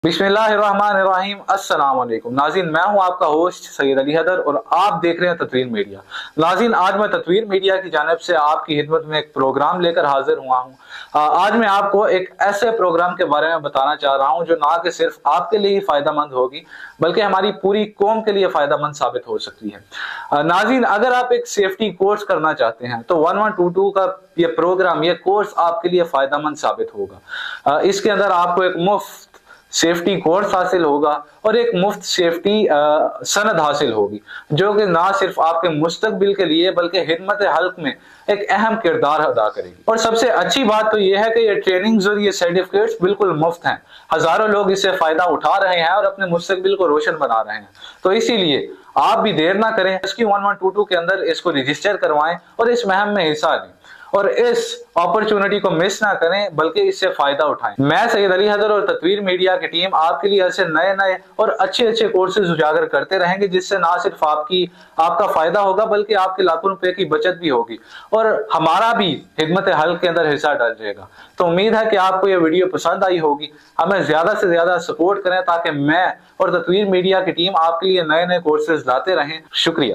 बिस्मिल्लाहिर्रहमानिर्रहीम। अस्सलाम वालेकुम नाज़रीन, मैं हूं आपका होस्ट सैयद अली हैदर और आप देख रहे हैं तत्वीर मीडिया। नाज़रीन, आज मैं तत्वीर मीडिया की जानिब से आपकी खिदमत में एक प्रोग्राम लेकर हाजिर हुआ हूं। आज मैं आपको एक ऐसे प्रोग्राम के बारे में बताना चाह रहा हूं जो ना कि सिर्फ आपके लिए ही फायदेमंद होगी बल्कि हमारी पूरी कौम के लिए फायदेमंद साबित हो सकती है। नाज़रीन, अगर आप एक सेफ्टी कोर्स करना चाहते हैं तो 1122 का ये प्रोग्राम, ये कोर्स आपके लिए फायदेमंद साबित होगा। इसके अंदर आपको एक मुफ्त सेफ्टी कोर्स हासिल होगा और एक मुफ्त सेफ्टी सनद हासिल होगी जो कि ना सिर्फ आपके मुस्तकबिल के लिए बल्कि हिदमत हल्क में एक अहम किरदार अदा करेगी। और सबसे अच्छी बात तो यह है कि ये ट्रेनिंग्स और ये सर्टिफिकेट्स बिल्कुल मुफ्त हैं। हजारों लोग इससे फायदा उठा रहे हैं और अपने मुस्तकबिल को रोशन बना रहे हैं। तो इसीलिए आप भी देर ना करें, इसकी 1122 के अंदर इसको रजिस्टर करवाएं और इस मुहिम में हिस्सा लें और इस अपॉर्चुनिटी को मिस ना करें बल्कि इससे फायदा उठाएं। मैं सैयद अली हैदर और तत्वीर मीडिया की टीम आपके लिए ऐसे नए नए और अच्छे अच्छे कोर्सेज उजागर करते रहेंगे जिससे ना सिर्फ आपका फायदा होगा बल्कि आपके लाखों रुपए की बचत भी होगी और हमारा भी खिदमत हल्क के अंदर हिस्सा डल जाएगा। तो उम्मीद है कि आपको यह वीडियो पसंद आई होगी। हमें ज्यादा से ज्यादा सपोर्ट करें ताकि मैं और तत्वीर मीडिया की टीम आपके लिए नए नए कोर्सेज लाते रहें। शुक्रिया।